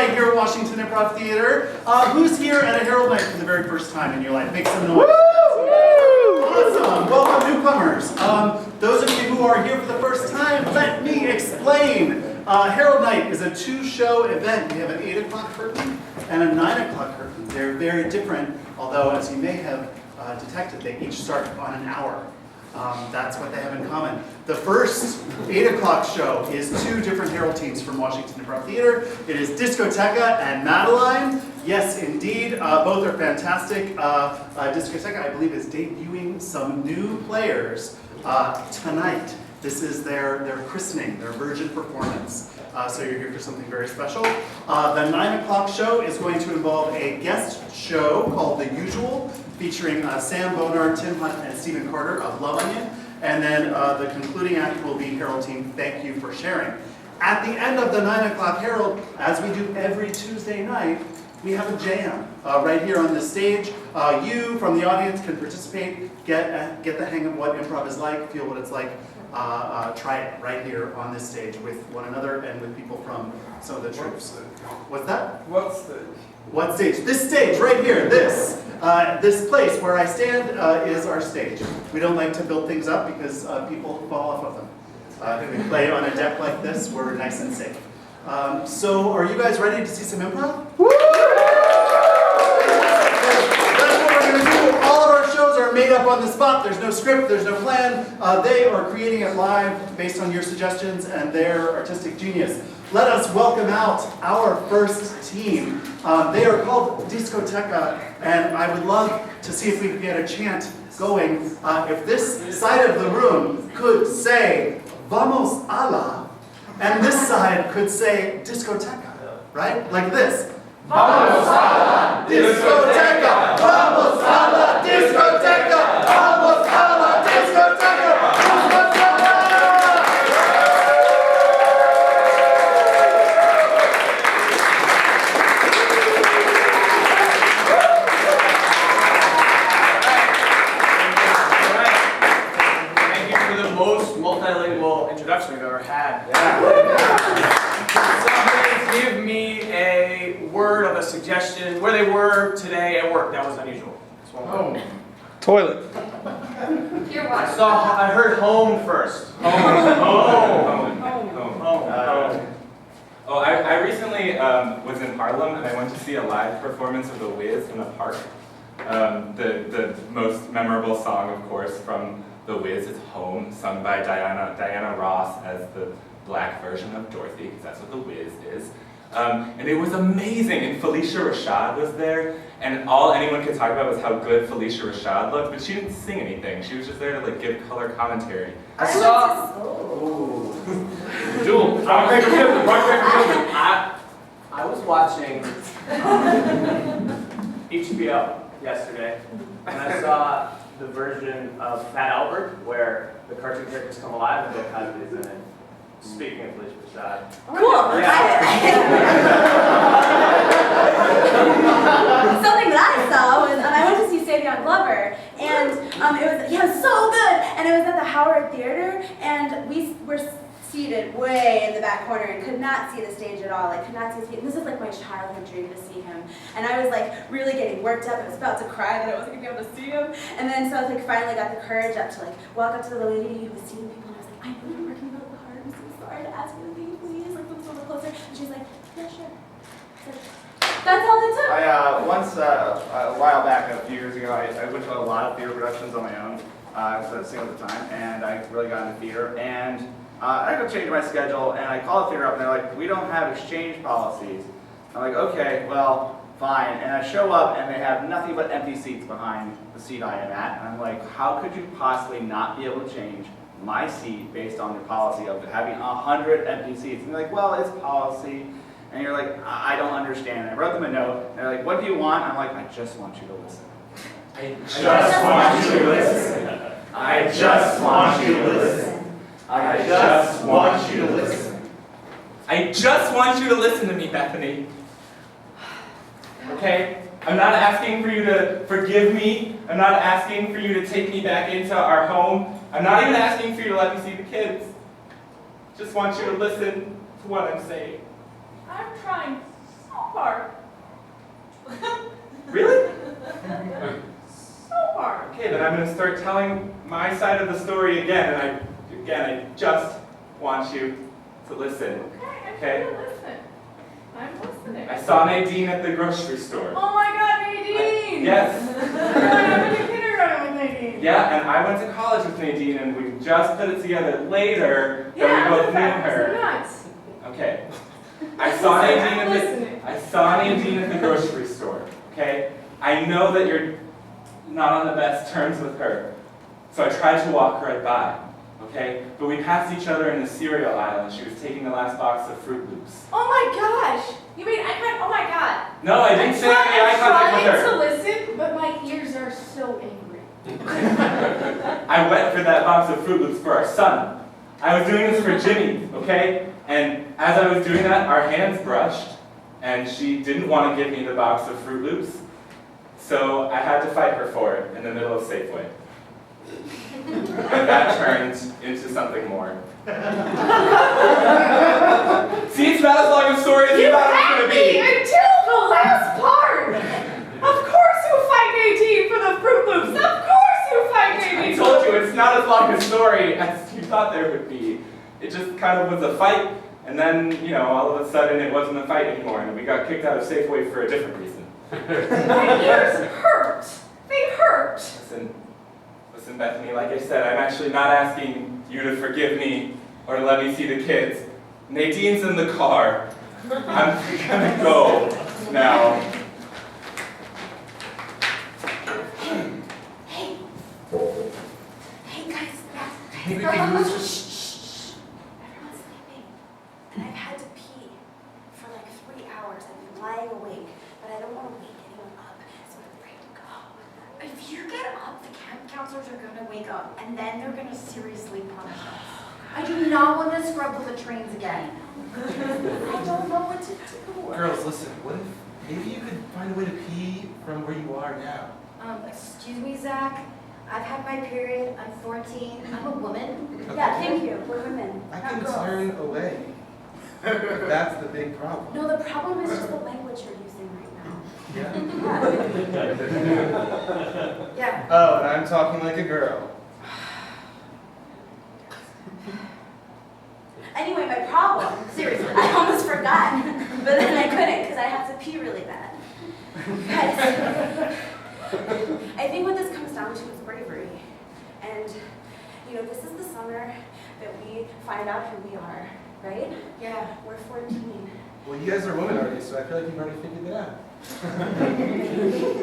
night here at Washington Improv Theater. Who's here at a Herald night for the very first time in your life? Make some noise. Awesome. Welcome, newcomers. Those of you who are here for the first time, let me explain. Herald Night is a two-show event. We have an 8 o'clock curtain and a 9 o'clock curtain. They're very different, although as you may have detected, they each start on an hour. That's what they have in common. The first 8 o'clock show is two different Herald teams from Washington Improv Theater. It is Discoteca and Madeline. Yes, indeed. Both are fantastic. Discoteca, I believe, is debuting some new players tonight. This is their christening, their virgin performance. So you're here for something very special. The 9 o'clock show is going to involve a guest show called The Usual, featuring Sam Bonar, Tim Hunt, and Stephen Carter of Love Onion. And then the concluding act will be Herald Team, Thank You for Sharing. At the end of the 9 o'clock Herald, as we do every Tuesday night, we have a jam right here on the stage. You from the audience can participate, get the hang of what improv is like, feel what it's like. Try it right here on this stage with one another and with people from some of the troops. What's that? What stage? What stage? This stage right here, this place where I stand is our stage. We don't like to build things up because people fall off of them. If we play on a deck like this, we're nice and safe. So are you guys ready to see some improv? Made up on the spot. There's no script, there's no plan. They are creating it live based on your suggestions and their artistic genius. Let us welcome out our first team. They are called Discoteca, and I would love to see if we could get a chant going. If this side of the room could say, Vamos a la, and this side could say, Discoteca, right? Like this. Vamos a la discoteca, vamos a la discoteca, vamos a la discoteca, vamos a la. Thank you for the most multilingual introduction we've ever had. Give me a word of a suggestion where they were today at work. That was unusual. Home. Toilet. I heard home first. Home. I recently was in Harlem and I went to see a live performance of The Wiz in the park. The most memorable song, of course, from The Wiz is Home, sung by Diana Ross as the black version of Dorothy, because that's what The Wiz is. And it was amazing, and Felicia Rashad was there, and all anyone could talk about was how good Felicia Rashad looked, but she didn't sing anything. She was just there to like give color commentary. I was watching HBO yesterday, and I saw the version of Fat Albert where the cartoon characters come alive and Bill Cosby is in it. Speaking of Felicia Rashad. Cool. Something that I saw was I went to see Savion Glover, and it was so good. And it was at the Howard Theater, and we were seated way in the back corner and could not see the stage at all. Like could not see his feet. This is like my childhood dream to see him. And I was like really getting worked up. I was about to cry that I wasn't gonna be able to see him. And then so I was like finally got the courage up to like walk up to the lady who was seeing people, and I was like, I know you're working really hard. I'm so sorry to ask you to be, please. Like move a little closer. And she's like, yeah, sure. So that's all it took. Once, a while back, a few years ago, I went to a lot of theater productions on my own, because I was single at the time, and I really got into theater, and I had to change my schedule, and I called the theater up, and they're like, we don't have exchange policies. I'm like, okay, well, fine, and I show up, and they have nothing but empty seats behind the seat I am at, and I'm like, how could you possibly not be able to change my seat based on your policy of having 100 empty seats? And they're like, well, it's policy. And you're like, I don't understand. I wrote them a note, and they're like, what do you want? I'm like, I just want you to listen. I just want you to listen. I just want you to listen. I just want you to listen. I just want you to listen to me, Bethany. Okay? I'm not asking for you to forgive me. I'm not asking for you to take me back into our home. I'm not even asking for you to let me see the kids. Just want you to listen to what I'm saying. I'm trying so far. Really? So far. Okay, then I'm going to start telling my side of the story again, and I just want you to listen. Okay, I'm gonna listen. I'm listening. I saw Nadine at the grocery store. Oh my God, Nadine! Yes. I went to kindergarten with Nadine. Yeah, and I went to college with Nadine, and we just put it together later that Yeah, we both knew that's her. nuts. Okay. I saw Nadine I'm listening. I saw Nadine at the grocery store. Okay. I know that you're not on the best terms with her, so I tried to walk her by. Okay. But we passed each other in the cereal aisle, and she was taking the last box of Fruit Loops. Oh my gosh! You mean I can't? Oh my God! No, I didn't say any eye contact with I'm her. trying to listen, but my ears are so angry. I went for that box of Fruit Loops for our son. I was doing this for Jimmy, okay? And as I was doing that, our hands brushed, and she didn't want to give me the box of Fruit Loops, so I had to fight her for it in the middle of Safeway. And that turned into something more. See, it's not as long a story as you thought it was going to be. Until the last part! Of course you fight Nadine for the Fruit Loops! Of course you fight I Nadine! told you, it's not as long a story as you thought there would be. It just kind of was a fight, and then, you know, all of a sudden it wasn't a fight anymore, and we got kicked out of Safeway for a different reason. My ears hurt! They hurt! Listen, Bethany, like I said, I'm actually not asking you to forgive me or to let me see the kids. Nadine's in the car. I'm gonna go now. Hey guys, Hey, we can use this. shh. Everyone's sleeping. And I've had to pee for like 3 hours. I've been lying awake, but I don't want to wake anyone up, so I'm afraid to go. If you get up, the camp counselors are going to wake up, and then they're going to seriously punish us. I do not want to scrub the latrines again. I don't know what to do. Girls, listen, what if maybe you could find a way to pee from where you are now? Excuse me, Zach. I've had my period. I'm 14. I'm a woman. Yeah, thank you. We're women, I not can girls. turn away. That's the big problem. No, the problem is just the language you're using right now. Yeah. Yeah. Oh, and I'm talking like a girl. Anyway, my problem, seriously, I almost forgot, but then I couldn't because I have to pee really bad. Guys, I think what this comes down to is bravery. And, you know, this is the summer that we find out who we are, right? Yeah. We're 14. Well, you guys are women already, so I feel like you've already figured it out.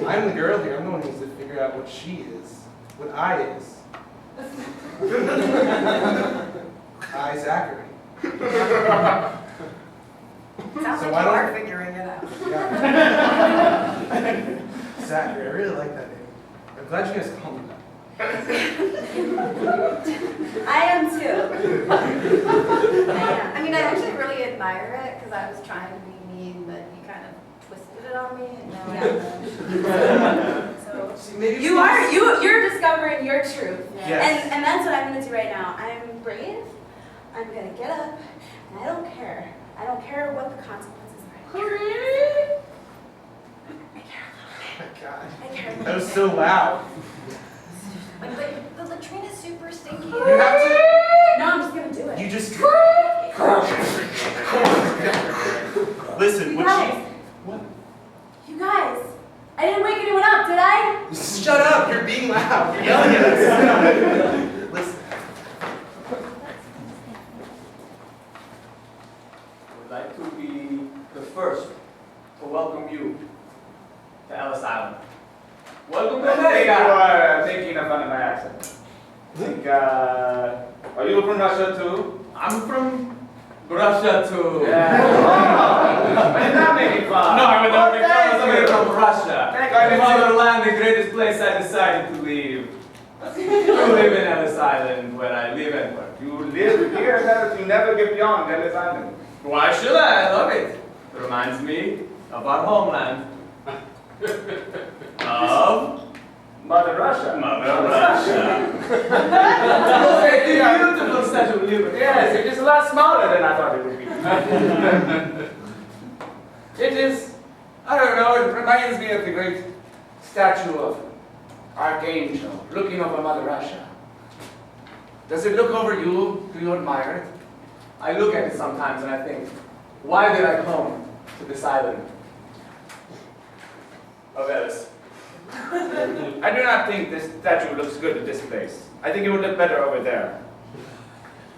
I'm the girl here. I'm the one who needs to figure out what she is, what I is. I, Zachary. Sounds So like why you are don't- figuring it out. Yeah. Zachary, I really like that name. I'm glad you guys called me that. I am too. I am. I mean, I actually really admire it because I was trying to be mean, but you kind of twisted it on me, and now I'm So, See, maybe you're discovering your truth. Yes. And that's what I'm going to do right now. I'm brave. I'm going to get up, and I don't care. I don't care what the consequences are. I care a little Oh my God. bit. I care a little That was bit. so loud. Like, the latrine is super stinky. You have to. No, I'm just going to do it. You just. Listen, You what guys. What? You guys. I didn't wake anyone up, did I? Shut up! You're being loud. You're yelling at us. Listen. I would like to be the first to welcome you to Ellis Island. Welcome to I think you America! are taking a fun of my accent. I think, are you from Russia too? I'm from Russia too. Yeah. Oh, but you're not making fun. No, I would never Oh, make fun of thank somebody you. from Russia. Thank you. I didn't see- Motherland, the greatest place I decided to leave. To live in Ellis Island, where I live and work. You live here, that you never get beyond Ellis Island. Why should I? I love it. It reminds me of our homeland. Of Mother Russia. Mother Russia. It's a beautiful Statue of Liberty. Yes, it is a lot smaller than I thought it would be. It is know, it reminds me of the great statue of Archangel looking over Mother Russia. Does it look over you? Do you admire it? I look at it sometimes and I think, why did I come to this island of Ellis? I do not think this statue looks good at this place. I think it would look better over there.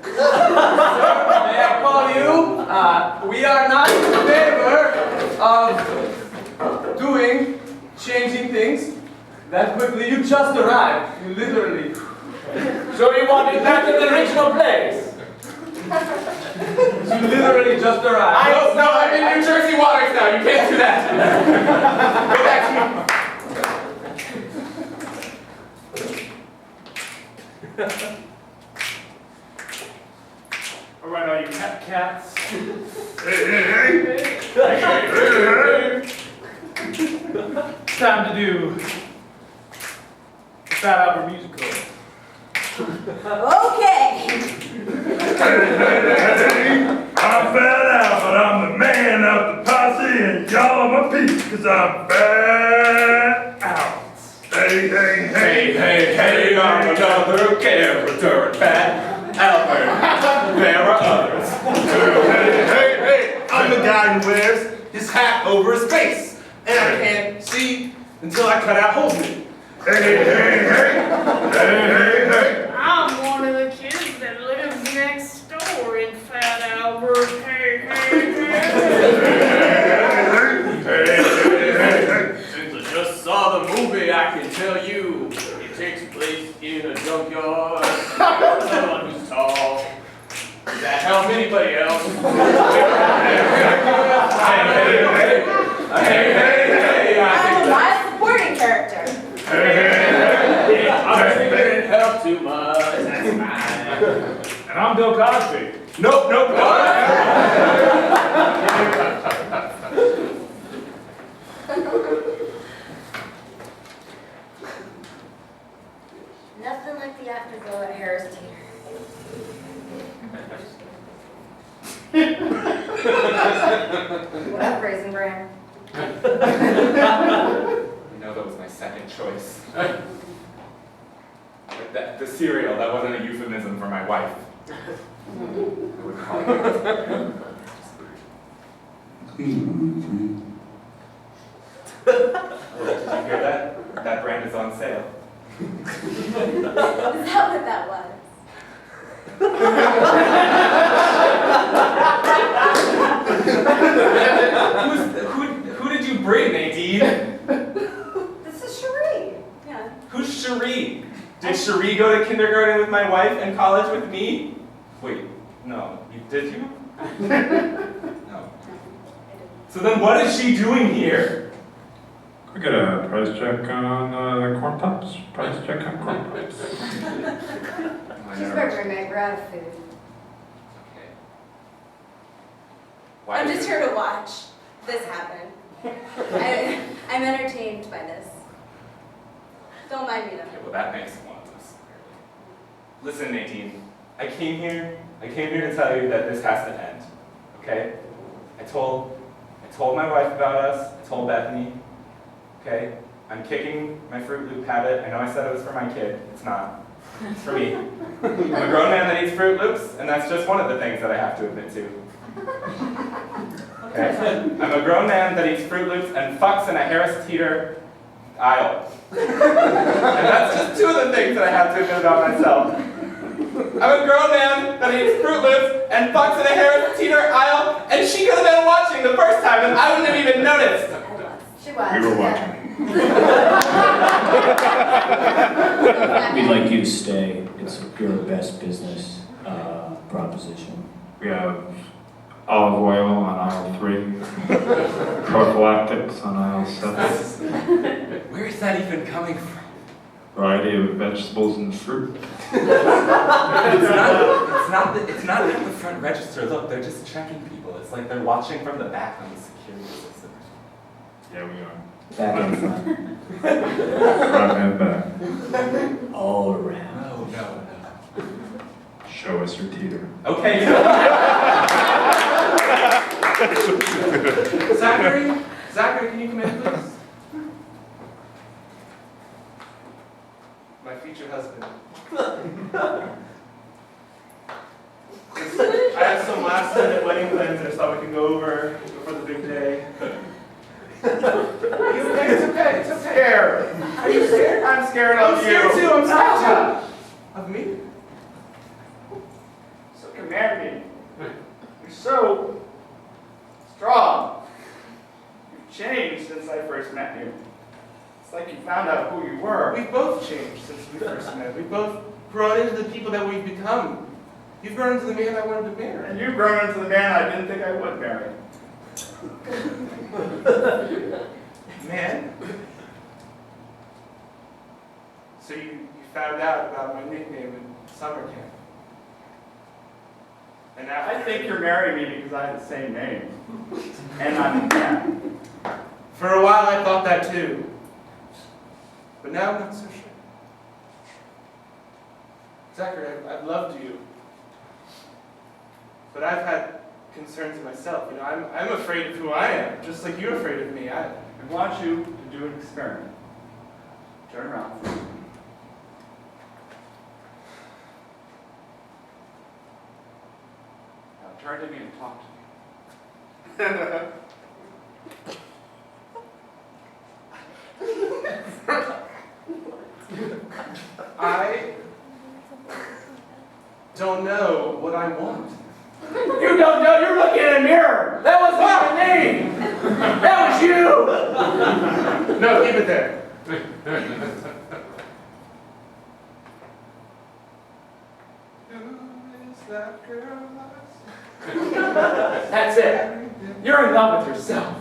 May I call you? We are not in favor of changing things that quickly. You just arrived. You literally. So you want it back to the original place? You literally just arrived. No, I'm in New Jersey waters now. You can't do that. Go back to All right, all you cats. Time to do Fat Albert musical. Okay. I'm Fat Albert, I'm the man of the posse, and y'all are my peeps, cause I'm Fat Albert. Hey, hey, hey, Hey, I'm another character in Fat Albert. There are others. Hey, I'm the guy who wears his hat over his face, and I can't see until I cut out holes in it. hey. I'm one of the kids that lives next door in Fat Albert. Hey. Since I just saw the movie, I can tell you it takes place in a junkyard. Someone who's tall. Does that help anybody else? Hey, I'm a mild supporting character. I didn't help too much. That's fine. And I'm Bill Cosby. Nope. Nothing like the afterglow at Harris Teeter. What up, Raisin Bran? You know that was my second choice. The cereal, that wasn't a euphemism for my wife. I would call it. Did you hear that? That brand is on sale. Is that what that was? Who did you bring, Nadine? This is Cherie. Yeah. Who's Cherie? Did Cherie go to kindergarten with my wife and college with me? Wait, no. Did you? No. So then what is she doing here? Could we get a price check on corn pops? Price check on corn pops. She's my roommate. We're out of food. Okay. I'm just here to watch this happen. I'm entertained by this. Don't mind me though. Okay, well that makes one of us. Listen, Nadine, I came here to tell you that this has to end. Okay? I told my wife about us. I told Bethany. Okay? I'm kicking my Fruit Loop habit. I know I said it was for my kid. It's not. It's for me. I'm a grown man that eats Fruit Loops, and that's just one of the things that I have to admit to. Okay? I'm a grown man that eats Fruit Loops and fucks in a Harris Teeter aisle. And that's just two of the things that I have to admit about myself. I'm a grown man that eats Fruit Loops and fucks in a Harris Teeter aisle, and she could have been watching the first time and I wouldn't have even noticed. She was. We were watching. We'd like you to stay. It's your best business proposition. We have olive oil on aisle 3, prophylactics on aisle 7, Where is that even coming from? variety of vegetables and fruit. It's not at the front register. Look, they're just checking people. It's like they're watching from the back on the security system. Yeah, we are. Back and front. Front and back. All around. No. Show us your teeter. Okay. Zachary, can you come in, please? My future husband. I have some last-minute wedding plans that I thought we could go over before the big day. It's okay, it's okay. Scared. Are you scared? I'm scared I'm of scared you. too, I'm scared too. Of me? So command me. You're so strong. You've changed since I first met you. It's like you found out who you were. We've both changed since we first met. We've both grown into the people that we've become. You've grown into the man I wanted to marry. And you've grown into the man I didn't think I would marry. Man? So you found out about my nickname in summer camp. And now I think you're marrying me because I have the same name. And I'm a man. for a while I thought that too. But now I'm not so sure. Zachary, I've loved you. But I've had concerns myself. You know, I'm afraid of who I am, just like you're afraid of me. I want you to do an experiment. Turn around. Now turn to me and talk to me. I don't know what I want. You don't know, you're looking in a mirror. That wasn't my name! That was you! No, keep it there. Who is that girl I see? That's it. You're in love with yourself.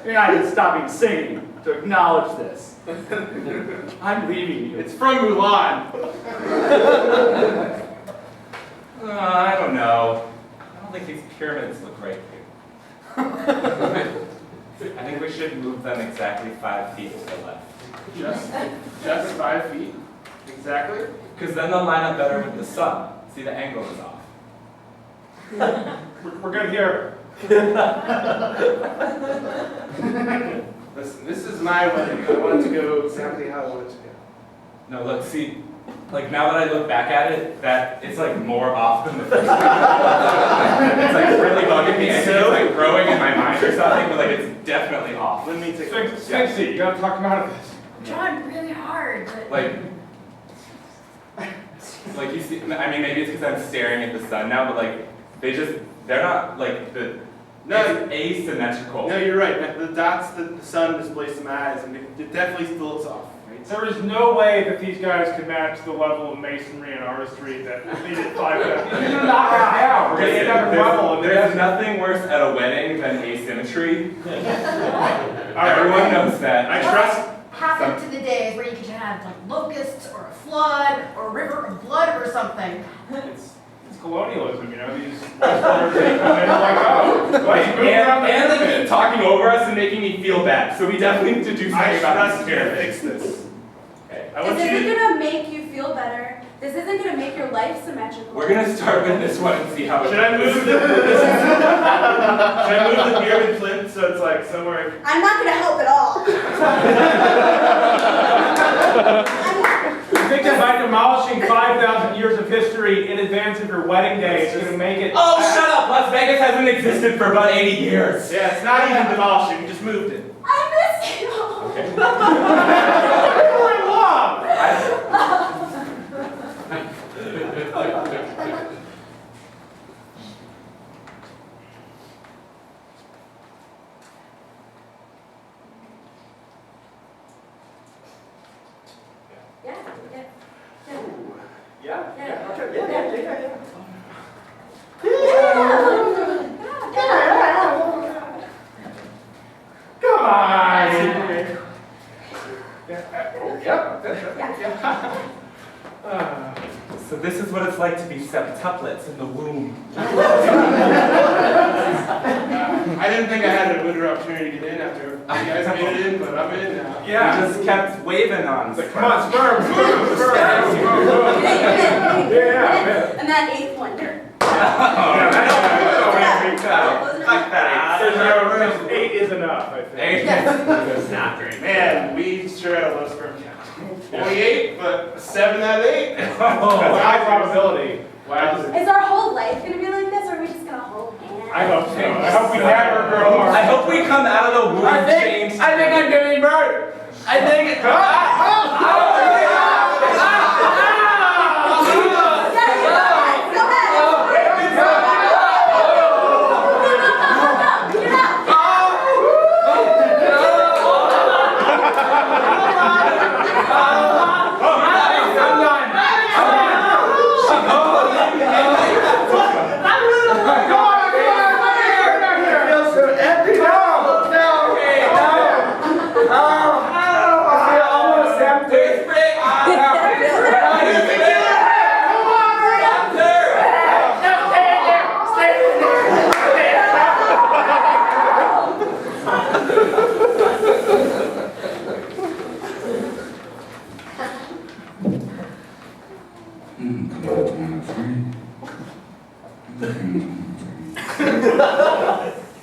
You're not even stopping singing to acknowledge this. I'm leaving you. It's from Mulan. I don't know. I don't think these pyramids look right here. I think we should move them exactly 5 feet to the left. Just 5 feet? Exactly? Because then they'll line up better with the sun. See, the angle is off. We're good here. Listen, this is my wedding. I want it to go exactly how I want it to go. No, look, see, like now that I look back at it, that it's like more off than the first time. It's like really bugging me. I think it's like growing in my mind or something, but like it's definitely off. Let me take Sphinxy, you gotta talk him out of this. I'm trying really hard, but Like you see, I mean, maybe it's because I'm staring at the sun now, but like they're not like it's asymmetrical. No, you're right. The dots that the sun displays to my eyes, and it definitely still looks off. Right? There is no way that these guys can match the level of masonry and artistry that they did 5 minutes. We're gonna get down to level. There's nothing worse at a wedding than asymmetry. Everyone knows that. I trust. happened to the days where you could have like locusts or a flood or a river of blood or something. It's colonialism, you know, these Westerners, they come in like, oh, let's move around the And they pyramid. keep talking over us and making me feel bad. So we definitely need to do something about this pyramid. Fix this. Okay. I want This you isn't to. gonna make you feel better. This isn't gonna make your life symmetrical. We're gonna start with this one and see how it Should I move goes. the? Should I move the pyramid flint so it's like somewhere? I'm not gonna help at all. You think that by demolishing 5,000 years of history in advance of your wedding day, it's gonna make it... Oh, shut up! Las Vegas hasn't existed for about 80 years. Yeah, it's not even demolishing. We just moved it. I miss you. Okay. Come on! So this is what it's like to be septuplets in the womb. I didn't think I had a good opportunity to get in after you guys made it in, but I'm in now. We just kept waving on. Come on, sperm! And that eighth wonder. Fuck that. There's 8 is enough, I think. 8? That's not great. Man, we sure had a low sperm count. Only 8, but 7 out of 8? That's high probability. Wow. Is our whole life gonna be like this, or are we just gonna hold hands? I hope so. I hope we never grow apart. I hope we come out of the womb changed. I think I'm giving birth. I think.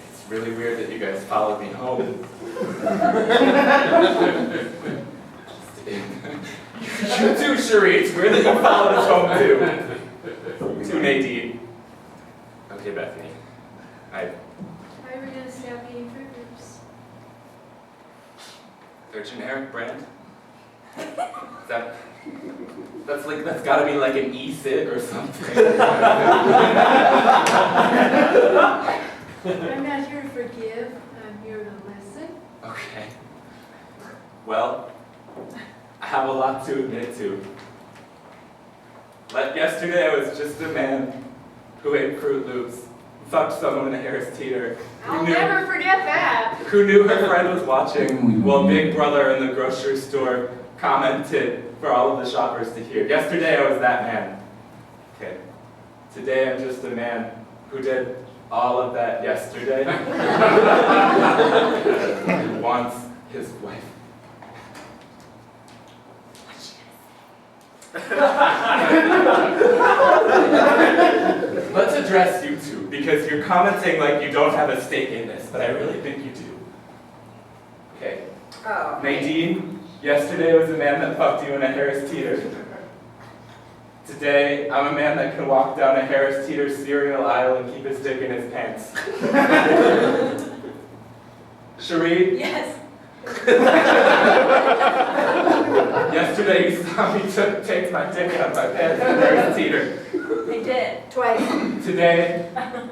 It's really weird that you guys followed me home. You too, Cherie. It's weird that you followed us home too. You too, Nadine. Okay, Bethany. Why are we gonna stop eating Fruit Loops? They're generic brand. That's gotta be like an e-cig or something. I'm not here to forgive, I'm here to listen. Okay. Well, I have a lot to admit to. Like yesterday, I was just a man who ate Fruit Loops, fucked someone in a Harris Teeter. I'll never forget that. Who knew her friend was watching while Big Brother in the grocery store commented for all of the shoppers to hear. Yesterday, I was that man. Okay. Today, I'm just a man who did all of that yesterday. Who wants his wife. Let's address you two, because you're commenting like you don't have a stake in this, but I really think you do. Okay. Oh. Nadine, yesterday was a man that fucked you in a Harris Teeter. Today, I'm a man that can walk down a Harris Teeter cereal aisle and keep his dick in his pants. Cherie? Yes. Yesterday you saw me take my dick out of my pants in a Harris Teeter. I did. Twice. Today,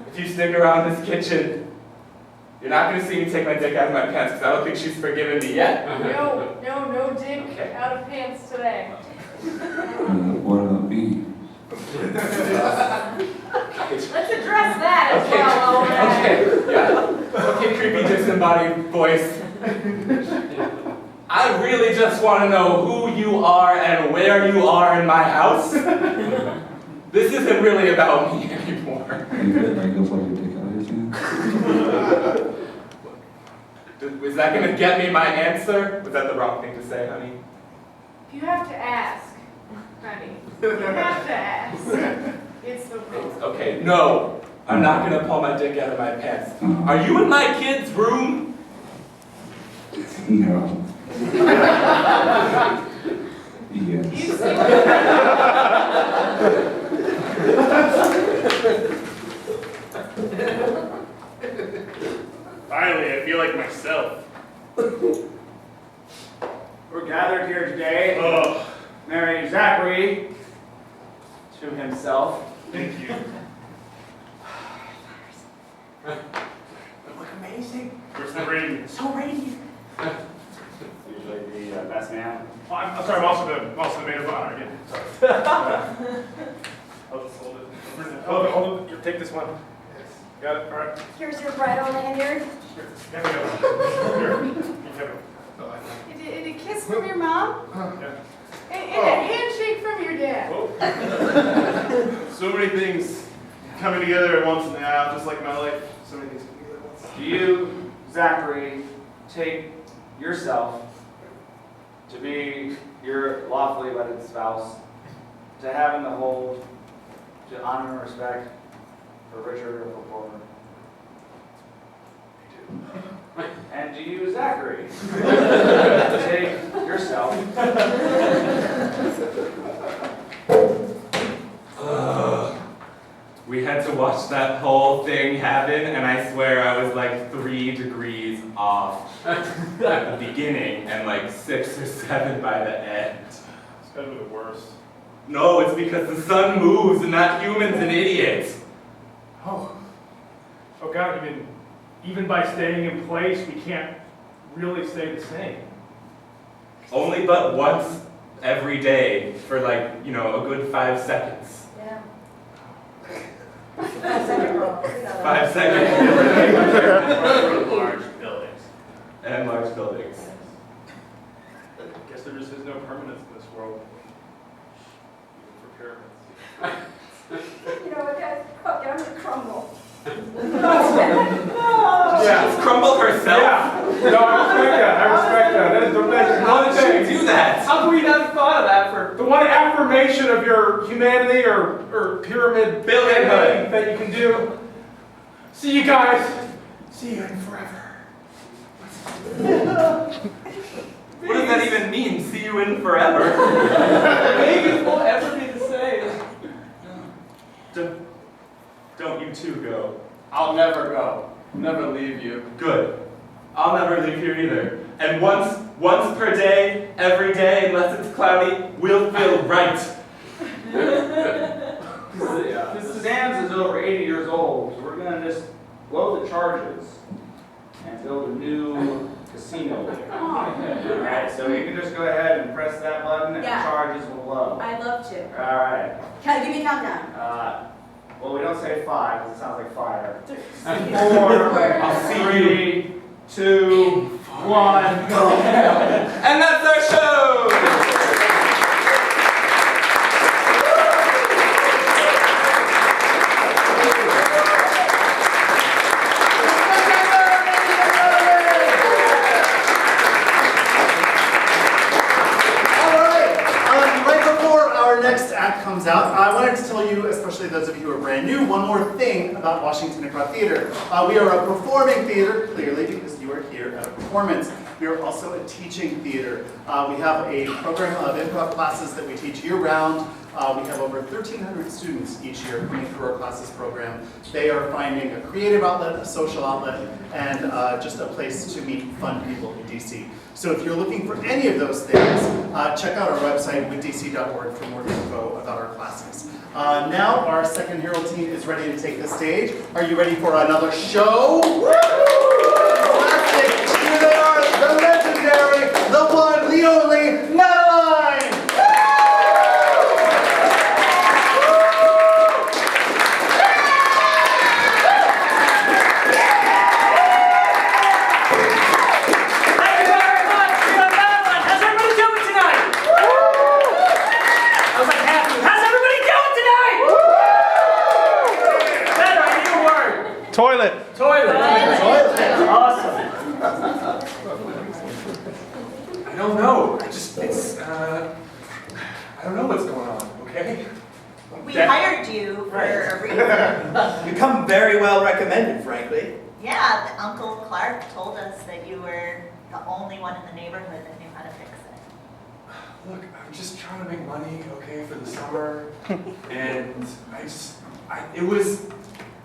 if you stick around this kitchen, you're not going to see me take my dick out of my pants because I don't think she's forgiven me yet. No dick Okay. out of pants today. What about me? Let's address that as well. Okay, yeah. Okay, creepy disembodied voice. I really just want to know who you are and where you are in my house. This isn't really about me anymore. You could like go fuck your dick out of his hand? Was that going to get me my answer? Was that the wrong thing to say, honey? You have to ask, honey. You have to ask. It's the rule. Okay, no. I'm not going to pull my dick out of my pants. Are you in my kid's room? No. Yes. You see? Finally, I feel like myself. We're gathered here today, Oh, marrying Zachary to himself. thank you. They look amazing. Where's the ring? So radiant. Usually the best man. Oh, I'm sorry, I'm also the maid of honor again. Sorry. I'll just hold it. Hold it. You take this one. Yes. Got it. All right. Here's your bridal lanyard. There we go. Here. You have it. And a kiss from your mom? Yeah. And a handshake from your dad. So many things coming together at once now, just like my life. So many things coming together at once. Do you, Zachary, take yourself to be your lawfully wedded spouse, to have and to hold, to honor and respect for Richard or for Porter? I do. And to you, Zachary. Take yourself. We had to watch that whole thing happen, and I swear I was like 3 degrees off at the beginning and like 6 or 7 by the end. It's gotta be the worst. No, it's because the sun moves and not humans and idiots. Oh God, even by staying in place, we can't really stay the same. Only but once every day for like, a good 5 seconds. Yeah. 5 seconds. Large buildings. And large buildings. I guess there just is no permanence in this world. Even for pyramids. You know what, guys? Fuck it, I'm gonna crumble. Just crumble herself. Yeah. No, I respect that. That is the best. How did she do that? How come we never thought of that for The one affirmation of your humanity or pyramid Buildinghood building that you can do. See you guys. See you in forever. What does that even mean? See you in forever? Maybe it won't ever be the same. Don't you two go. I'll never go. Never leave you. Good. I'll never leave here either. And once per day, every day, unless it's cloudy, we'll feel right. This Sam's is over 80 years old, so we're gonna just blow the charges and build a new casino there. Alright, so you can just go ahead and press that button and Yeah. the charges will blow. I'd love to. Alright. Give me a countdown. Well, we don't say 5 because it sounds like fire. 4, I'll see you. 3, 2, 1, go. And that's our show! Comes out. I wanted to tell you, especially those of you who are brand new, one more thing about Washington Improv Theater. We are a performing theater, clearly, because you are here at a performance. We are also a teaching theater. We have a program of improv classes that we teach year-round. We have over 1,300 students each year coming through our classes program. They are finding a creative outlet, a social outlet, and just a place to meet fun people in DC. So if you're looking for any of those things, check out our website, withdc.org, for more info about our classes. Now our second Herald team is ready to take the stage. Are you ready for another show? Fantastic! Here they are, the legendary, the one, the only, Madeline! Toilet. Awesome. I don't know. I don't know what's going on, okay? We hired you for a reason. You come very well recommended, frankly. Yeah, the Uncle Clark told us that you were the only one in the neighborhood that knew how to fix it. Look, I'm just trying to make money, okay, for the summer. And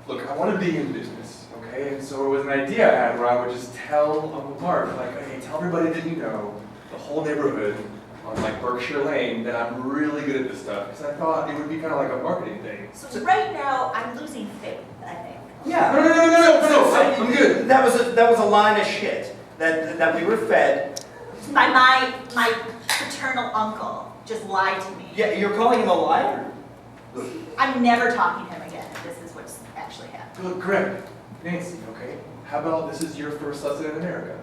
look, I want to be in business, okay? And so it was an idea I had where I would just tell Uncle Mark, like, hey, tell everybody that you know, the whole neighborhood on like Berkshire Lane, that I'm really good at this stuff. Because I thought it would be kind of like a marketing thing. So right now, I'm losing faith, I think. Yeah. No, I'm good. That was a line of shit that we were fed. By my paternal uncle just lied to me. Yeah, you're calling him a liar? I'm never talking to him again if this is what's actually happening. Look, Greg, Nancy, okay? How about this is your first lesson in America?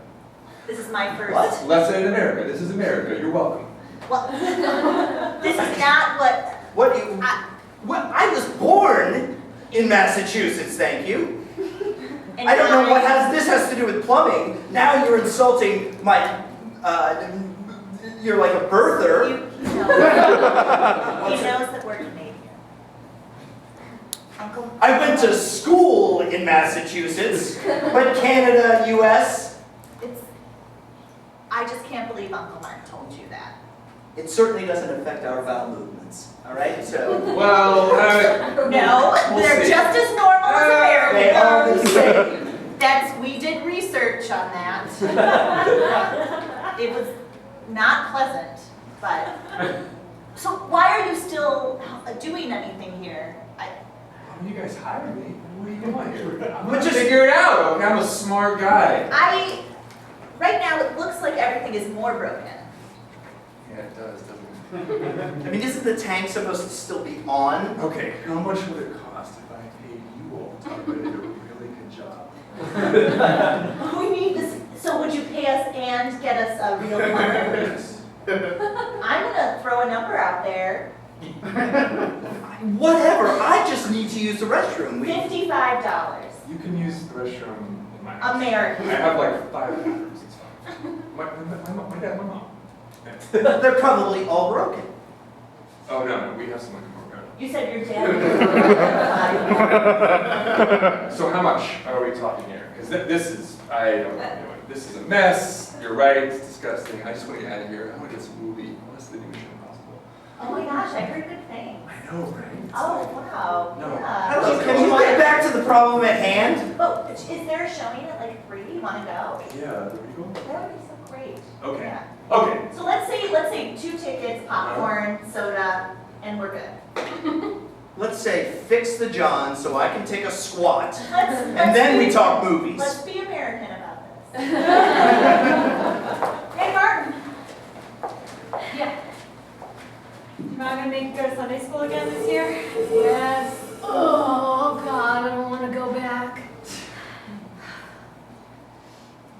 This is my first... What? Lesson in America. This is America. You're welcome. Well, this is not what... I was born in Massachusetts, thank you. And I don't know what this has to do with plumbing. Now you're insulting my, you're like a birther. He knows that we're Canadian. Uncle? I went to school in Massachusetts, but Canada, US. It's I just can't believe Uncle Mark told you that. It certainly doesn't affect our bowel movements, all right? So, Well, No, we'll they're see. just as normal as they are the Americans. same. We did research on that. It was not pleasant, but. So why are you still doing anything here? You guys hired me. What are you doing here? I'm But gonna just- figure it out, okay? I'm a smart guy. Right now it looks like everything is more broken. Yeah, it does, doesn't I mean, isn't the tank supposed to still be on? it? Okay, how much would it cost if I paid you all to do a really good job? We need this, so would you pay us and get us a real plumber? Yes. I'm gonna throw a number out there. Whatever, I just need to use the restroom. $55. You can use the restroom in my house. American. I have like 5 bathrooms, it's fine. My dad, my mom. They're probably all broken. Oh, no, we have someone come over. You said your dad. So how much are we talking here? Because this is, I don't know what I'm doing. This is a mess. You're right, it's disgusting. I just want to get out of here. I want to get this movie. What's the new Mission Impossible? Oh my gosh, I heard good things. I know, right? Oh, wow. No. Yeah. Can you get back to the problem at hand? Oh, is there a showing at like 3? You wanna go? Yeah, the Regal? That would be so great. Okay. Yeah. Okay. So let's say 2 tickets, popcorn, soda, and we're good. Let's say fix the John so I can take a squat. And then we talk movies. Let's be American about this. Hey, Martin. Yeah. Am I gonna make you go to Sunday school again this year? Yes. Oh, God, I don't want to go back. I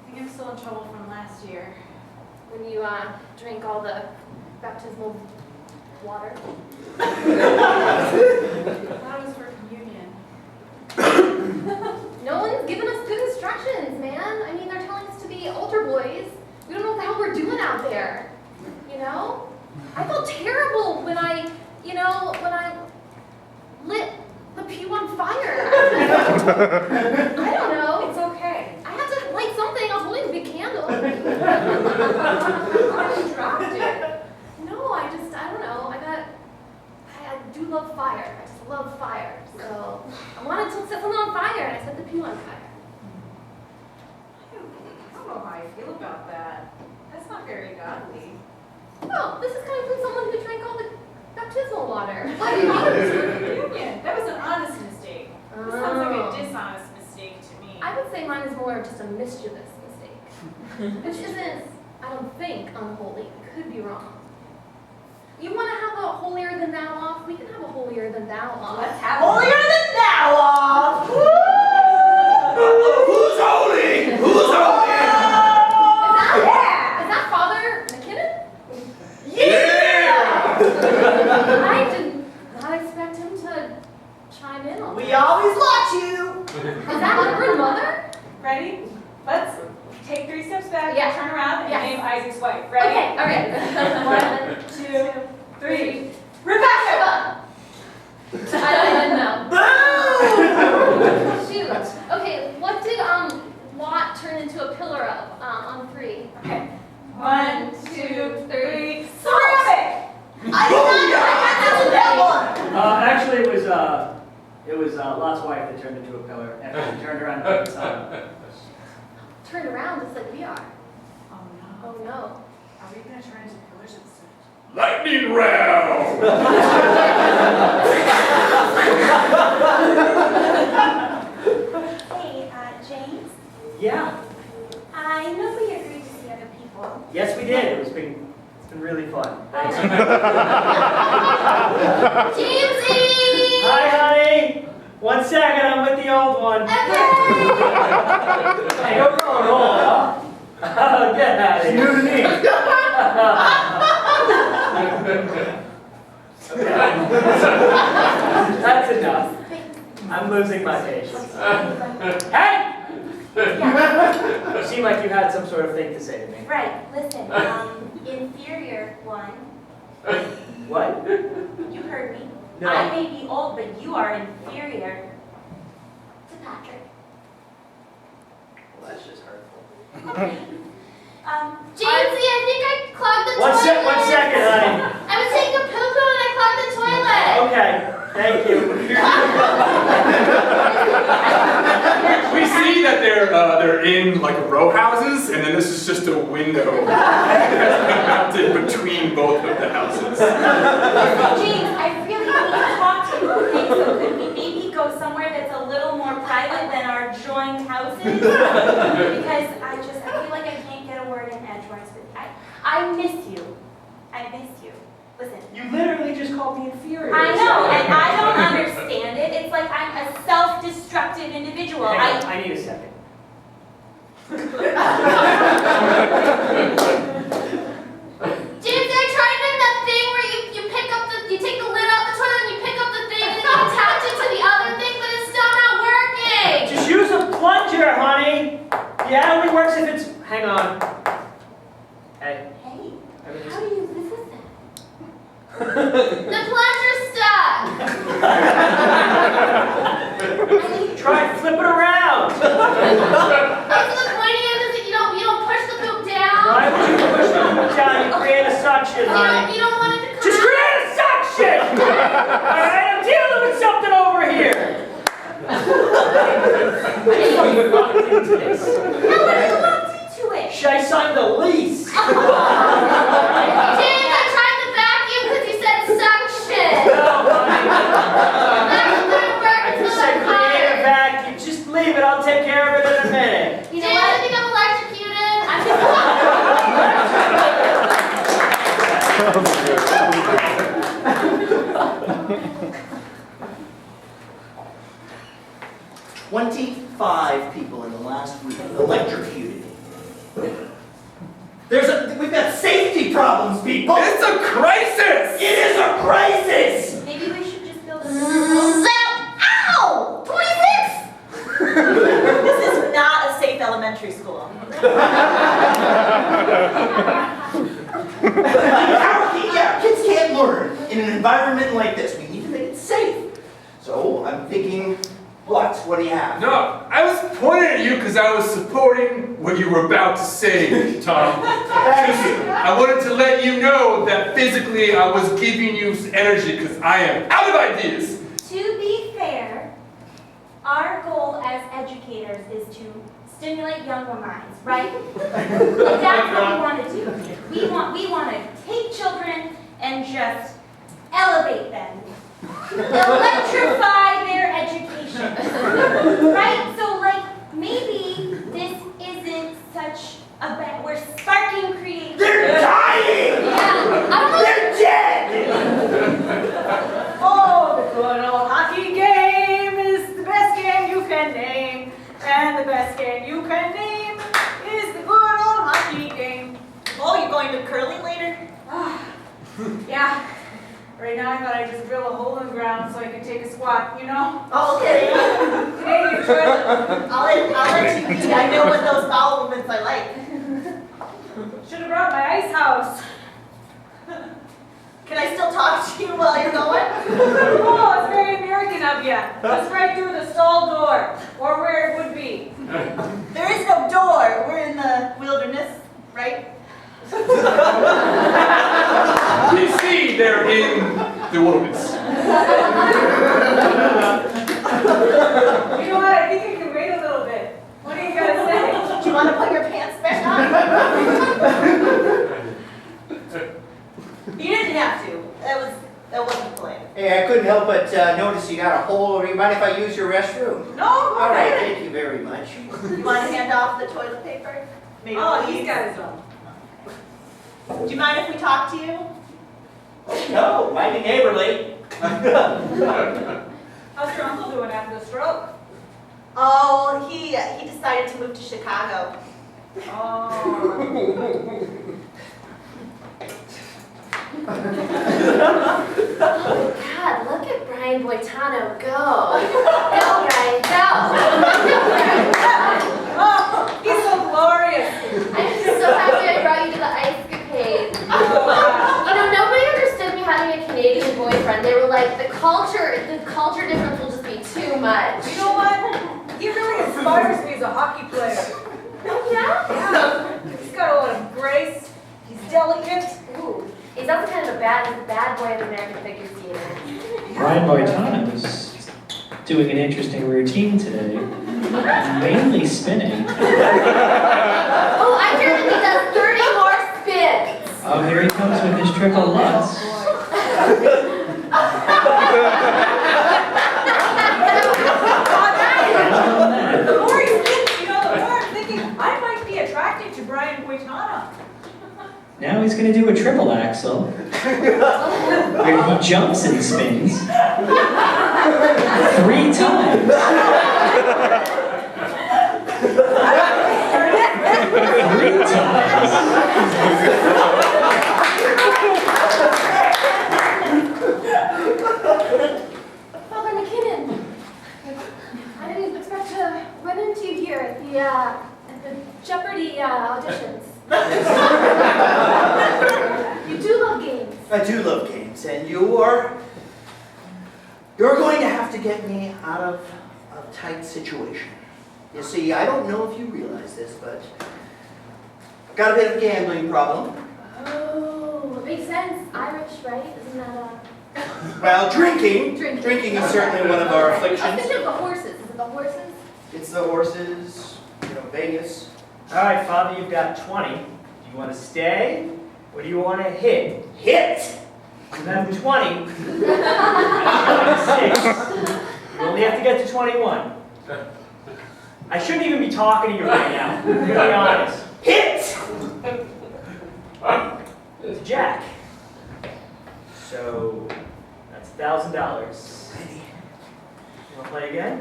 think I'm still in trouble from last year. When you drank all the baptismal water. That was for communion. No one's given us good instructions, man. I mean, they're telling us to be altar boys. We don't know what the hell we're doing out there. You know? I felt terrible when I lit the pew on fire. I don't know. It's okay. I had to light something. I was holding a big candle. I dropped it. No, I don't know. I do love fire. I just love fire. So I wanted to set something on fire, and I set the pew on fire. I don't know how I feel about that. That's not very godly. Well, this is coming from someone who drank all the baptismal water. What do you mean it was for communion? That was an honest mistake. This sounds like a dishonest mistake to me. I would say mine is more of just a mischievous mistake. Which isn't, I don't think, unholy. It could be wrong. You want to have a holier than thou off? We can have a holier than thou off. Let's have Holier than thou off! Who's holding? Who's holding? Is that Father McKinnon? Yeah! I did not expect him to chime in on We that. always watch you! Is that Reverend Mother? Ready? Let's take 3 steps back, Yeah. turn around, and Yes. name Isaac's wife. Ready? Okay, all right. 1, 2, 3. Rebecca! I don't even know. Boom! Shoot. Okay, what did Lot turn into a pillar of on 3? Okay. 1, 2, 3. Ceramic! I did not that one! Actually, it was Lot's wife that turned into a pillar after she turned around and looked inside. Turn around just like we are. Oh no. Oh no. Are we gonna turn into pillars of salt? Lightning round! Hey, James. Yeah. I know we agreed to see other people. Yes, we did. It's been really fun. Thanks. Jamesy! Hi, honey. 1 second, I'm with the old one. Okay. Hey, you're growing old, huh? Oh, get out of here. New to me. That's enough. I'm losing my patience. Hey! You seem like you had some sort of thing to say to me. Right, listen, inferior one. What? You heard me. No. I may be old, but you are inferior to Patrick. Well, that's just hurtful. Okay. Jamesy, I think I clogged the One toilet. second, honey. I was taking a poo-poo and I clogged the toilet. Okay, thank you. We see that they're in like row houses, and then this is just a window that's mounted between both of the houses. James, I really need to talk to you. Okay, so could we maybe go somewhere that's a little more private than our joined houses? Because I feel like I can't get a word in edgewise with you. I miss you. I miss you. Listen. You literally just called me inferior. I know, and I don't understand it. It's like I'm a self-destructive individual. Hang on, I need a second. James, I tried doing that thing where you take the lid off the toilet and you pick up the thing and then you attach it to the other thing, but it's still not working. Just use a plunger, honey. Yeah, it only works if it's. Hang on. Hey. Hey, how do you live with that? The plunger's stuck. Try flip it around. So the pointy end is that you don't push the poop down. Why would you push the poop down? You create a suction, honey. You don't want it to come Just out. create a suction! Alright, I'm dealing with something over here. I just want you to walk into this. How would you walk into it? Should I sign the lease? James, I tried the vacuum because you said suction. No, honey. That's gonna work I until just said I'm create a hot. vacuum. Just leave it. I'll take care of it in a minute. You know what? I think I'm electrocuted. I'm just 25 people in the last week electrocuted. We've got safety problems, people! It's a crisis! It is a crisis! Maybe we should just build a Ow! 26! This is not a safe elementary school. Kids can't learn in an environment like this. We need to make it safe. So I'm thinking, what do you have? No, I was pointing at you because I was supporting what you were about to say, Tom. I wanted to let you know that physically I was giving you energy because I am out of ideas. To be fair, our goal as educators is to stimulate younger minds, right? That's what we want to do. We want to take children and just elevate them. Electrify their education. Right? So like maybe this isn't such a bad, we're sparking creativity. They're dying! Yeah. They're dead! Oh, the good old hockey game is the best game you can name. And the best game you can name is the good old hockey game. Oh, you're going to curling later? Yeah. Right now I thought I'd just drill a hole in the ground so I could take a squat, you know? Oh, okay. Canadian toilet. I'll let you be. I know what those bowel movements are like. Should have brought my ice house. Can I still talk to you while you're going? Oh, it's very American of you. Just right through the stall door, or where it would be. There is no door. We're in the wilderness, right? You see, they're in the wilderness. You know what? I think you can wait a little bit. What do you gotta say? Do you want to put your pants back on? You didn't have to. That wasn't the plan. Hey, I couldn't help but notice you got a hole over. You mind if I use your restroom? No, go All right, ahead. thank you very much. You want to hand off the toilet paper? Maybe Oh, please? he's got his own. Do you mind if we talk to you? No, might be neighborly. How's your uncle doing after the stroke? Oh, he decided to move to Chicago. Oh. God, look at Brian Boitano go. Go, Brian, go. Oh, he's so glorious. I'm just so happy I brought you to the ice-capade. You know, nobody understood me having a Canadian boyfriend. They were like, the culture difference will just be too much. You know what? He really inspires me as a hockey player. Oh, yeah? Yeah. He's got a lot of He's also kind of a bad boy of American figure skater. Brian Boitano was doing an interesting routine today, mainly spinning. Oh, I hear that he does 30 more spins. Oh, here he comes with his triple lutz. The more you think, the more I'm thinking, I might be attracted to Brian Boitano. Now he's going to do a triple axel, where he jumps and spins 3 times. 3 times. Father McKinnon, I didn't expect to run into you here at the Jeopardy auditions. You do love games. I do love games, and you're going to have to get me out of a tight situation. You see, I don't know if you realize this, but I've got a bit of a gambling problem. Oh, it makes sense. Irish, right? Isn't that Well, drinking is certainly one of our I afflictions. think of the horses. Is it the horses? It's the horses, Vegas. All right, Father, you've got 20. Do you want to stay, or do you want to hit? Hit! You have 20. 26. You only have to get to 21. I shouldn't even be talking to you right now. I'm gonna be honest. Hit! It's Jack. So that's $1,000. You want to play again?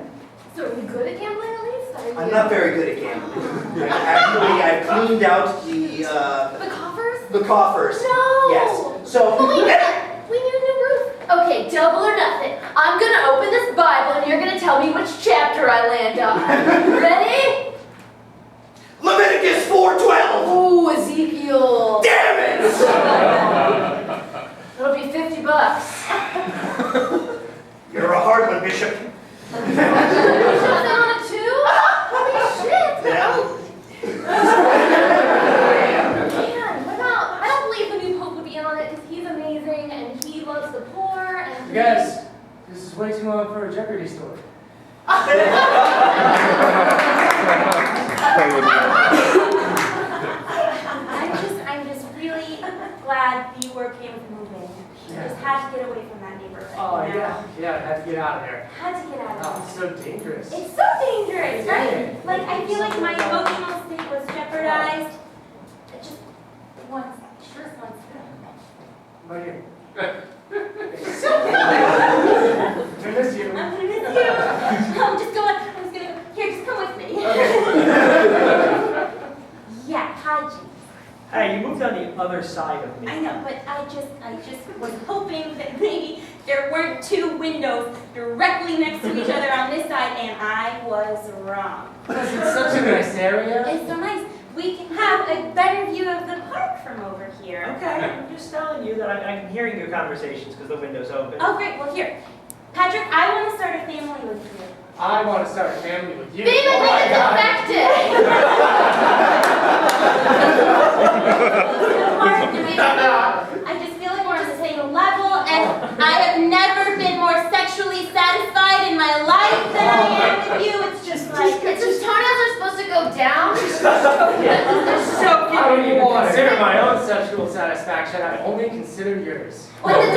So are you good at gambling at least? I'm not very good at gambling. Actually, I've cleaned out The coffers? the coffers. No! Yes. So. But wait a minute. We need a new roof. Okay, double or nothing. I'm gonna open this Bible and you're gonna tell me which chapter I land on. Ready? Leviticus 4:12. Ooh, Ezekiel. Damn it! It'll be $50. You're a hard one, Bishop. Something on it too? Holy shit! Yeah. Man, what about? I don't believe the new pope would be in on it because he's amazing and he loves the poor and. You guys, this is way too long for a Jeopardy story. I'm just really glad you were okay with moving. You just had to get away from that neighborhood. Oh, you know? yeah, I had to get out of there. Had to get out of Oh, there. it's so dangerous. It's so dangerous, right? Like, I feel like my emotional state was jeopardized. Just once, just once. Right here. I miss you. I'm gonna miss you. I'm just going, I'm just gonna go. Here, just come with me. Yeah, hi, James. Hey, you moved on the other side of me. I know, but I just was hoping that maybe there weren't 2 windows directly next to each other on this side, and I was wrong. It's such a nice area. It's so nice. We can have a better view of the park from over here. Okay, I'm just telling you that I'm hearing your conversations because the window's open. Oh, great. Well, here. Patrick, I want to start a family with you. I want to start a family with you. Babe, I think it's I just feel like we're on the same level, and I have never been more sexually satisfied in my life than I am with you. It's just like It's just toenails are supposed to go down. I don't even consider my own sexual satisfaction. I only consider yours. When the but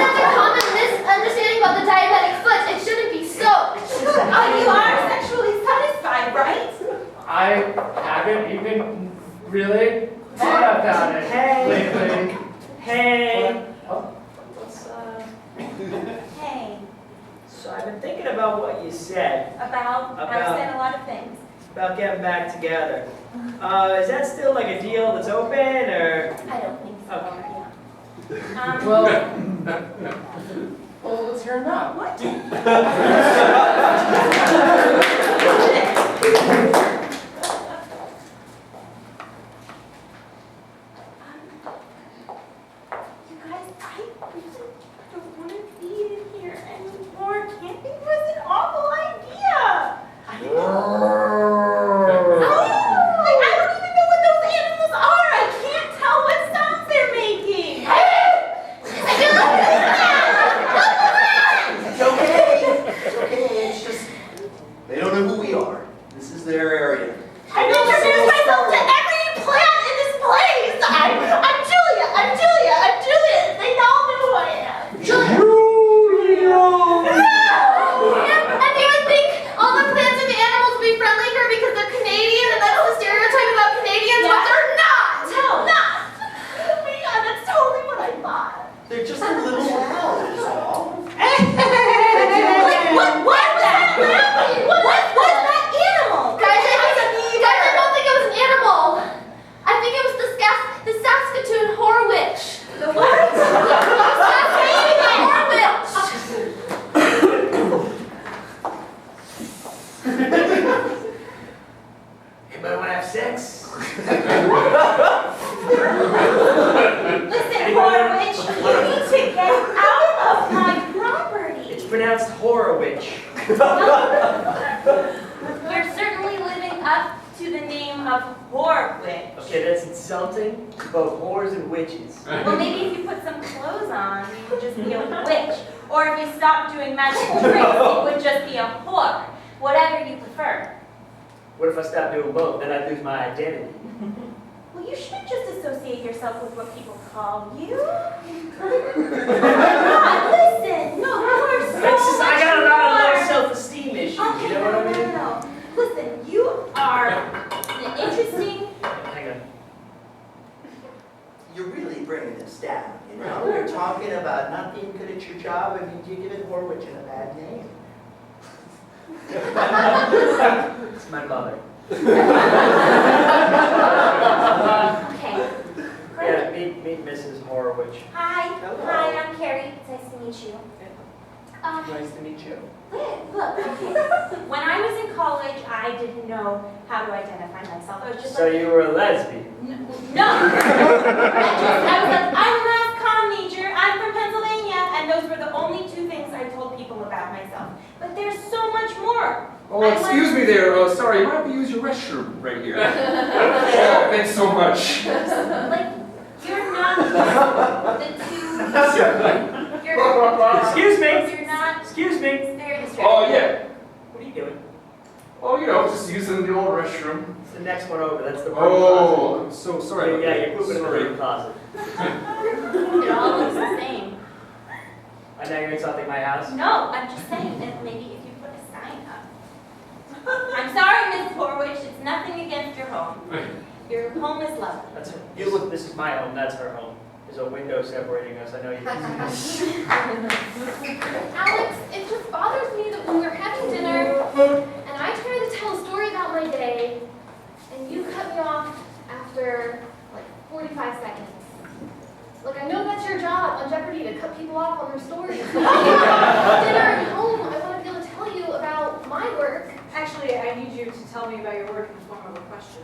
that's a common misunderstanding about the diabetic foot. It shouldn't be soaked. Oh, you are sexually satisfied, right? I haven't even really thought about it lately. Hey. What's Hey, So I've been thinking about what you said I've said a lot of things. about getting back together. Is that still like a deal that's open, or? I don't think so. Okay. Yeah. Well, let's hear him out. What? You guys, I really don't want to be in here anymore. Camping was an awful idea. I don't even know what those animals are. I can't tell what sounds they're introduce myself to every plant in this place. I'm Julia. I'm Julia. I'm Julia. They all know who I am. Julia. And you would think all the plants and the animals would be friendly here because they're Canadian and that's the stereotype about Canadians, but they're not! No. Not. Oh my God, that's totally what I thought. They're just a little loud, is all. What was that laughing? What was that animal? Guys, I don't think it was an animal. I think it was the Saskatoon Horwitch. The what? The Saskatoon Horwitch. Anybody want to have sex? Listen, Horowitz, you need to get out of my property. It's pronounced Horowitch. You're certainly living up to the name of Horwitch. Okay, that's insulting to both whores and witches. Well, maybe if you put some clothes on, you would just be a witch. Or if you stopped doing magical tricks, you would just be a whore. Whatever you prefer. What if I stopped doing both? Then I'd lose my identity. Well, you shouldn't just associate yourself with what people call you. Listen, no, you are so It's just, I got a lot of much low more. self-esteem issues, you know what I mean? No. Listen, you are an interesting. Hang on. You're really bringing this down, you know? You're talking about not being good at your job, and you're giving Horwitch a bad name. It's my mother. Okay. Yeah, meet Mrs. Horowitch. Hi. Hello. Hi, I'm Carrie. It's nice to meet you. Nice to meet you. Look, okay. When I was in college, I didn't know how to identify myself. I was just So like, you were a lesbian? no. I was like, I'm a mass comm major. I'm from Pennsylvania, and those were the only two things I told people about myself. But there's so much more. Oh, excuse me there. Oh, sorry. Why don't we use your restroom right here? Oh, thanks so much. Like, you're not the two. Excuse me. You're not. Excuse me. It's very distracting. Oh, yeah. What are you doing? Oh, you know, just using the old restroom. It's the next one over. That's the broom Oh, I'm so sorry. closet. Yeah, you're pooping in the Sorry. broom closet. It all looks the same. I know you're insulting my house. No, I'm just saying that maybe if you put a sign up. I'm sorry, Mrs. Horwitch. It's nothing against your home. Your home is lovely. That's her. This is my home. That's her home. There's a window separating us. I know you. Alex, it just bothers me that when we were having dinner and I tried to tell a story about my day and you cut me off after like 45 seconds. Look, I know that's your job on Jeopardy to cut people off on their stories. Dinner at home, I want to be able to tell you about my work. Actually, I need you to tell me about your work in the form of a question.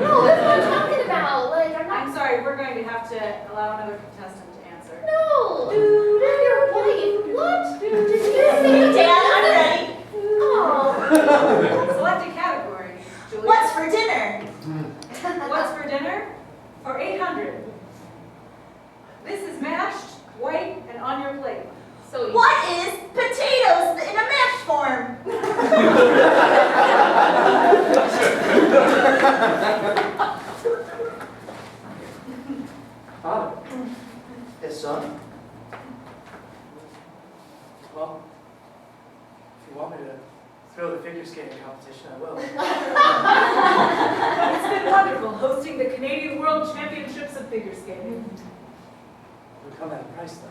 No, that's what I'm talking about. Like, I'm sorry, we're going to have to allow another contestant to answer. No! I'm your wife. What? Did you say Dad, I'm ready. Oh. Select a category, Julia. What's for dinner? What's for dinner? For 800. This is mashed, white, and on your plate. So What is potatoes in a mash form? Father. Yes, son? Well, if you want me to throw the figure skating competition, I will. It's been wonderful hosting the Canadian World Championships of Figure Skating. It would come at a price, though.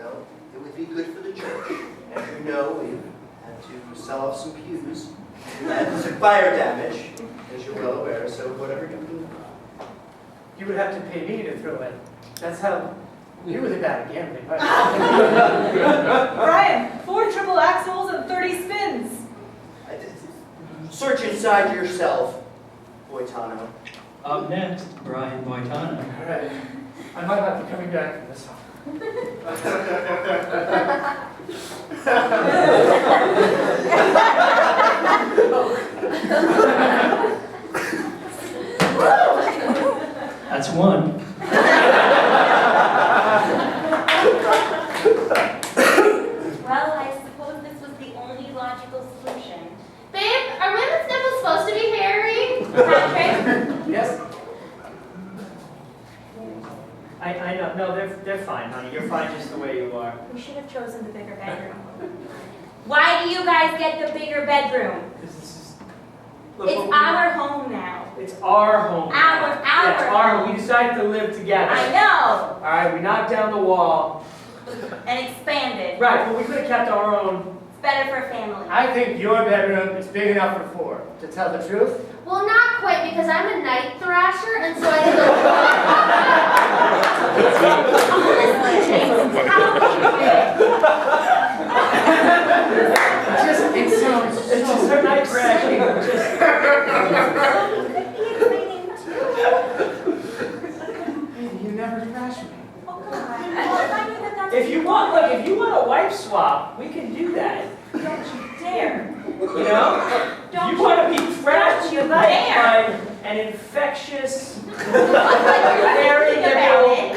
Well, it would be good for the church. As you know, we've had to sell off some pews. We've had some fire damage, as you're well aware, so whatever you can. You would have to pay me to throw it. That's how you're really bad at gambling, right? Brian, 4 triple axels and 30 spins. Search inside yourself, Boitano. Up next, Brian Boitano. All right. I might not be coming back from this one. That's one. Well, I suppose this was the only logical solution. Babe, are women's nipples supposed to be hairy? Patrick, No, they're fine, honey. You're fine just the way you are. We should have chosen the bigger bedroom. Why do you guys get the bigger bedroom? Look, It's our home now. It's our home. Our Yeah, it's our home. We decided to live together. I know. All right, we knocked down the wall. And expanded. Right, but we could have kept our own. It's better for a family. I think your bedroom is big enough for 4. To tell the truth, Well, not quite, because I'm a night thrasher, and so I think It sounds. It's just her night crashing. you never trash me. If you want, look, if you want a wife swap, we can do that. Don't you dare. You know? Don't You want to be trashed you by dare. an infectious, Very variable,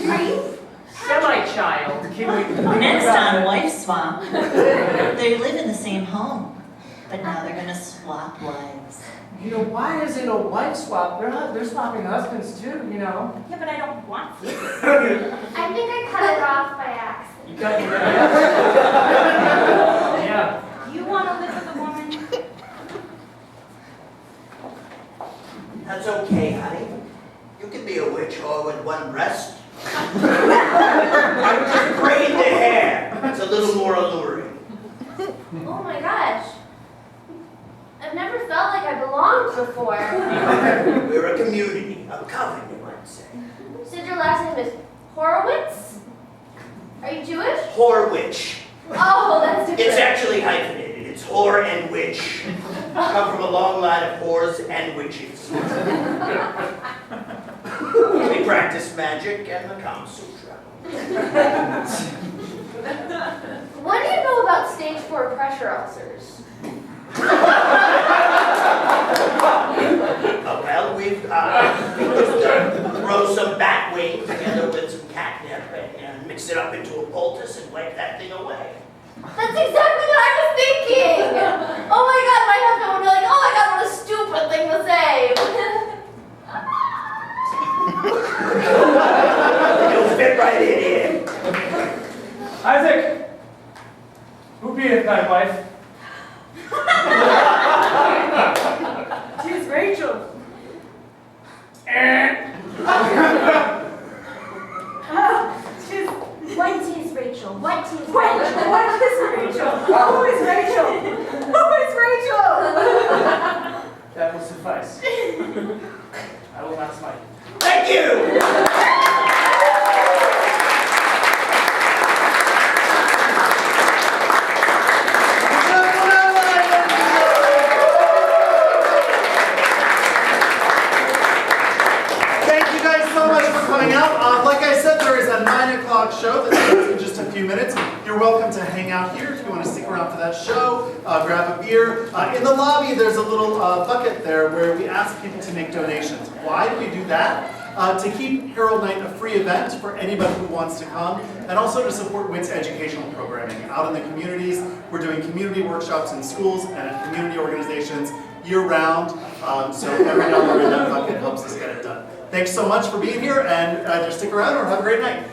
about semi-child. Can we Next time, wife swap. They live in the same home, but now they're gonna swap wives. You know, why is it a wife swap? They're swapping husbands too, you know. Yeah, but I don't want to. I think I cut it off by accident. You got your Yeah. You want to live with a woman? That's okay, honey. You can be a witch whore with one breast. I just braid the hair. It's a little more alluring. Oh my gosh. I've never felt like I belonged before. We're a community, a coven, you might say. You said your last name is Horowitz? Are you Jewish? Whore-witch. Oh, that's different. It's actually hyphenated. It's whore and witch. Come from a long line of whores and witches. We practice magic and the Kama Sutra. What do you know about stage 4 pressure ulcers? Well, we've throw some bat wing together with some catnip and mix it up into a poultice and wipe that thing away. That's exactly what I was thinking! Oh my god, my husband would be like, oh my god, what a stupid thing to say! You'll fit right in here. Isaac, who beeth thy wife? She's Rachel. She's. What is Rachel? What is Rachel? What is Rachel? Who is Rachel? Who is Rachel? That will suffice. I will not smite. Thank you! Thank you guys so much for coming out. Like I said, there is a 9 o'clock show that starts in just a few minutes. You're welcome to hang out here if you want to stick around for that show. Grab a beer. In the lobby, there's a little bucket there where we ask people to make donations. Why do we do that? To keep Herald Night a free event for anybody who wants to come, and also to support WIT's educational programming. Out in the communities, we're doing community workshops in schools and at community organizations year-round, so every dollar in that bucket helps us get it done. Thanks so much for being here, and just stick around or have a great night.